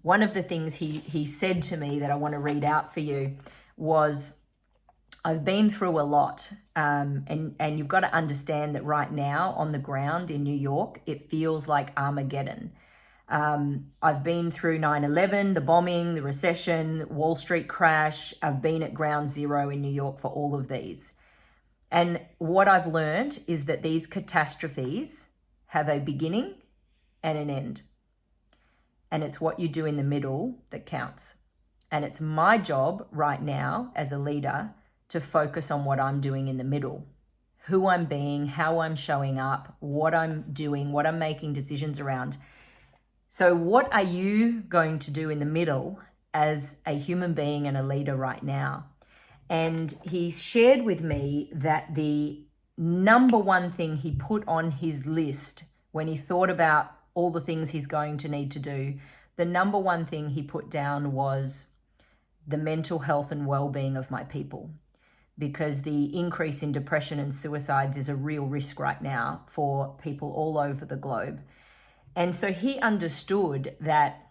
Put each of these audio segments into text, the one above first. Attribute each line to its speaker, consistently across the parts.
Speaker 1: One of the things he said to me that I want to read out for you was, I've been through a lot, and you've got to understand that right now on the ground in New York, it feels like Armageddon. I've been through 9/11, the bombing, the recession, Wall Street crash. I've been at ground zero in New York for all of these. And what I've learned is that these catastrophes have a beginning and an end. And it's what you do in the middle that counts. And it's my job right now as a leader to focus on what I'm doing in the middle, who I'm being, how I'm showing up, what I'm doing, what I'm making decisions around. So what are you going to do in the middle as a human being and a leader right now? And he shared with me that the number one thing he put on his list when he thought about all the things he's going to need to do, the number one thing he put down was the mental health and well-being of my people, because the increase in depression and suicides is a real risk right now for people all over the globe. And so he understood that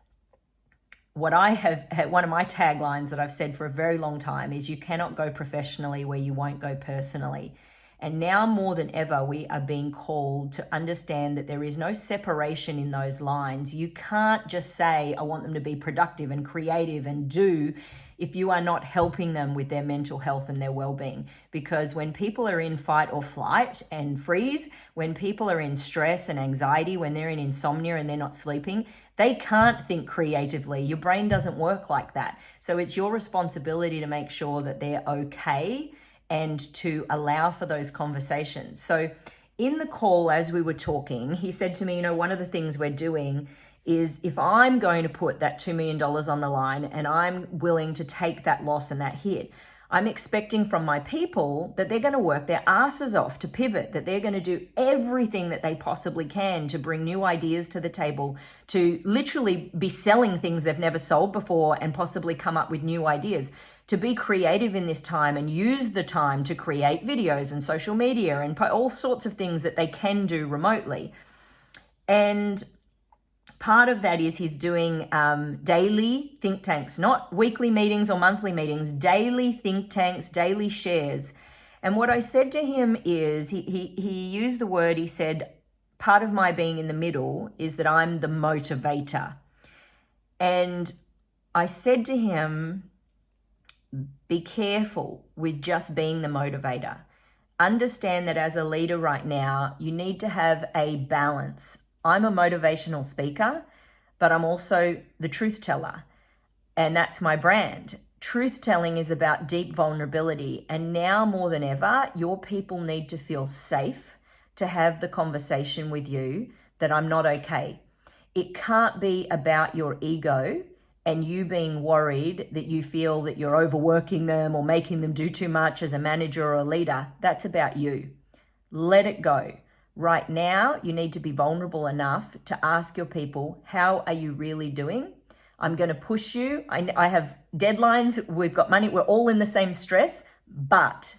Speaker 1: what I have had, one of my taglines that I've said for a very long time is, you cannot go professionally where you won't go personally. And now more than ever, we are being called to understand that there is no separation in those lines. You can't just say, I want them to be productive and creative and do, if you are not helping them with their mental health and their well-being. Because when people are in fight or flight and freeze, when people are in stress and anxiety, when they're in insomnia and they're not sleeping, they can't think creatively. Your brain doesn't work like that. So it's your responsibility to make sure that they're okay and to allow for those conversations. So in the call, as we were talking, he said to me, one of the things we're doing is, if I'm going to put that $2 million on the line and I'm willing to take that loss and that hit, I'm expecting from my people that they're going to work their asses off to pivot, that they're going to do everything that they possibly can to bring new ideas to the table, to literally be selling things they've never sold before and possibly come up with new ideas, to be creative in this time and use the time to create videos and social media and all sorts of things that they can do remotely. And part of that is he's doing daily think tanks, not weekly meetings or monthly meetings, daily think tanks, daily shares. And what I said to him is, he used the word, he said, part of my being in the middle is that I'm the motivator. And I said to him, be careful with just being the motivator. Understand that as a leader right now, you need to have a balance. I'm a motivational speaker, but I'm also the truth teller. And that's my brand. Truth telling is about deep vulnerability. And now more than ever, your people need to feel safe to have the conversation with you that I'm not okay. It can't be about your ego and you being worried that you feel that you're overworking them or making them do too much as a manager or a leader. That's about you. Let it go. Right now, you need to be vulnerable enough to ask your people, how are you really doing? I'm going to push you. I have deadlines. We've got money. We're all in the same stress. But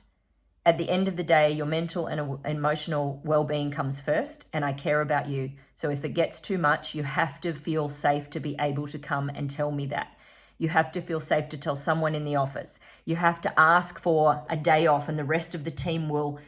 Speaker 1: at the end of the day, your mental and emotional well-being comes first, and I care about you. So if it gets too much, you have to feel safe to be able to come and tell me that. You have to feel safe to tell someone in the office. You have to ask for a day off, and the rest of the team will,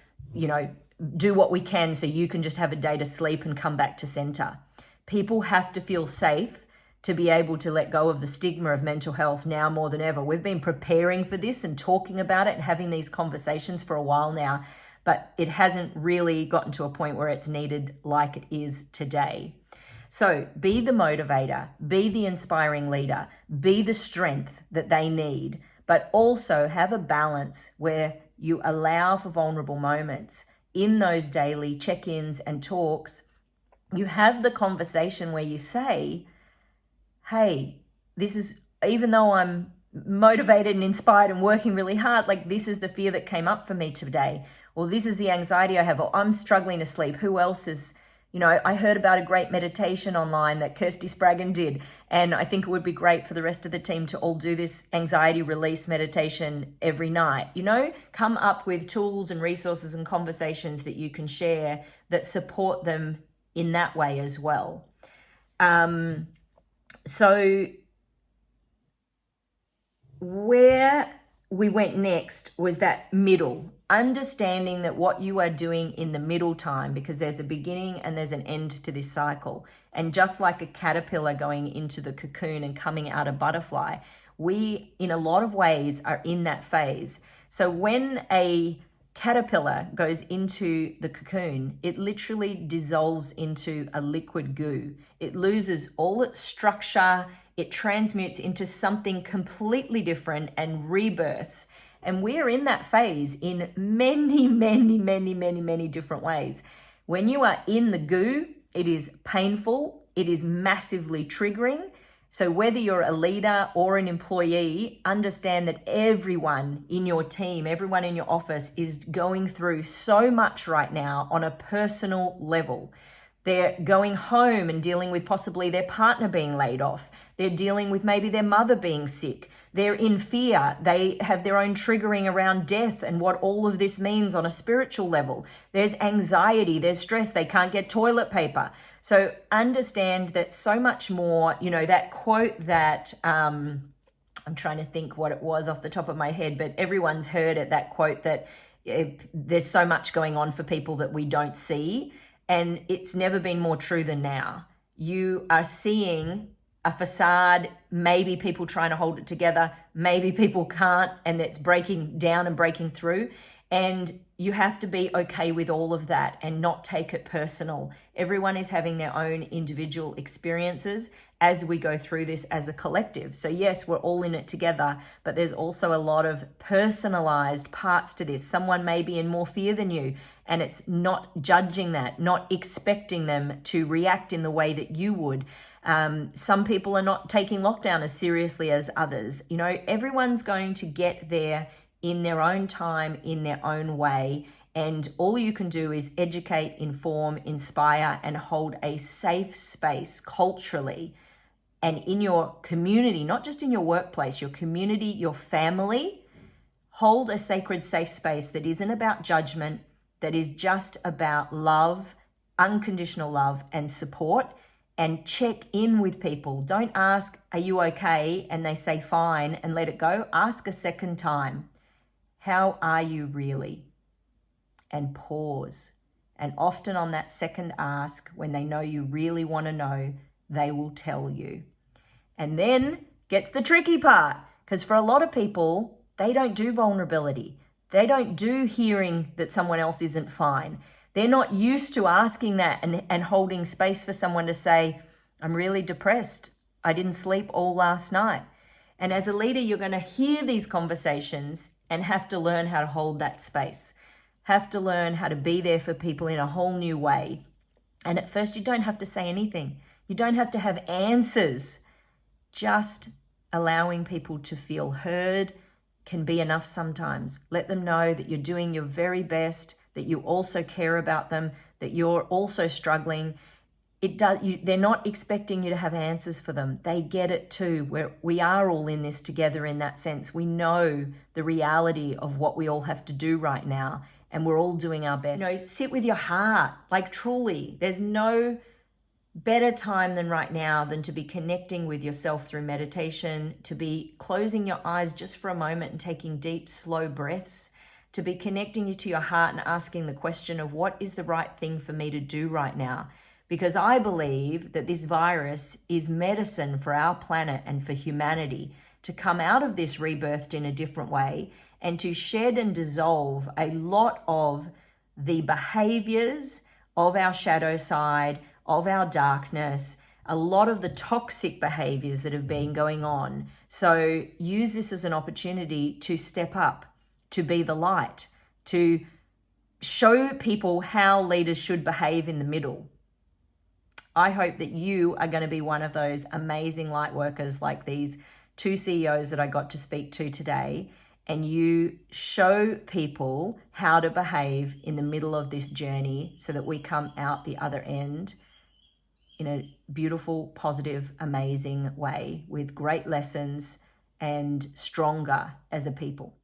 Speaker 1: do what we can so you can just have a day to sleep and come back to center. People have to feel safe to be able to let go of the stigma of mental health now more than ever. We've been preparing for this and talking about it and having these conversations for a while now, but it hasn't really gotten to a point where it's needed like it is today. So be the motivator, be the inspiring leader, be the strength that they need, but also have a balance where you allow for vulnerable moments. In those daily check-ins and talks, you have the conversation where you say, hey, this is, even though I'm motivated and inspired and working really hard, this is the fear that came up for me today, or this is the anxiety I have, or I'm struggling to sleep. Who else is, I heard about a great meditation online that Kirsty Spraggan did, and I think it would be great for the rest of the team to all do this anxiety release meditation every night. Come up with tools and resources and conversations that you can share that support them in that way as well. So where we went next was that middle, understanding that what you are doing in the middle time, because there's a beginning and there's an end to this cycle. And just like a caterpillar going into the cocoon and coming out a butterfly, we, in a lot of ways, are in that phase. So when a caterpillar goes into the cocoon, it literally dissolves into a liquid goo. It loses all its structure. It transmutes into something completely different and rebirths. And we're in that phase in many, many, many, many, many different ways. When you are in the goo, it is painful. It is massively triggering. So whether you're a leader or an employee, understand that everyone in your team, everyone in your office is going through so much right now on a personal level. They're going home and dealing with possibly their partner being laid off. They're dealing with maybe their mother being sick. They're in fear. They have their own triggering around death and what all of this means on a spiritual level. There's anxiety, there's stress. They can't get toilet paper. So understand that so much more, that quote that, I'm trying to think what it was off the top of my head, but everyone's heard it, that quote that there's so much going on for people that we don't see. And it's never been more true than now. You are seeing a facade, maybe people trying to hold it together, maybe people can't, and it's breaking down and breaking through. And you have to be okay with all of that and not take it personal. Everyone is having their own individual experiences as we go through this as a collective. So yes, we're all in it together, but there's also a lot of personalized parts to this. Someone may be in more fear than you, and it's not judging that, not expecting them to react in the way that you would. Some people are not taking lockdown as seriously as others. Everyone's going to get there in their own time, in their own way. And all you can do is educate, inform, inspire, and hold a safe space culturally and in your community, not just in your workplace, your community, your family. Hold a sacred, safe space that isn't about judgment, that is just about love, unconditional love and support. And check in with people. Don't ask, are you okay? And they say fine and let it go. Ask a second time. How are you really? And pause. And often on that second ask, when they know you really want to know, they will tell you. And then gets the tricky part, because for a lot of people, they don't do vulnerability. They don't do hearing that someone else isn't fine. They're not used to asking that and holding space for someone to say, I'm really depressed. I didn't sleep all last night. And as a leader, you're going to hear these conversations and have to learn how to hold that space, have to learn how to be there for people in a whole new way. And at first, you don't have to say anything. You don't have to have answers. Just allowing people to feel heard can be enough sometimes. Let them know that you're doing your very best, that you also care about them, that you're also struggling. They're not expecting you to have answers for them. They get it too. We are all in this together in that sense. We know the reality of what we all have to do right now, and we're all doing our best. Sit with your heart. Like truly, there's no better time than right now than to be connecting with yourself through meditation, to be closing your eyes just for a moment and taking deep, slow breaths, to be connecting you to your heart and asking the question of what is the right thing for me to do right now? Because I believe that this virus is medicine for our planet and for humanity to come out of this rebirthed in a different way and to shed and dissolve a lot of the behaviors of our shadow side, of our darkness, a lot of the toxic behaviors that have been going on. So use this as an opportunity to step up, to be the light, to show people how leaders should behave in the middle. I hope that you are going to be one of those amazing light workers like these two CEOs that I got to speak to today, and you show people how to behave in the middle of this journey so that we come out the other end in a beautiful, positive, amazing way with great lessons and stronger as a people.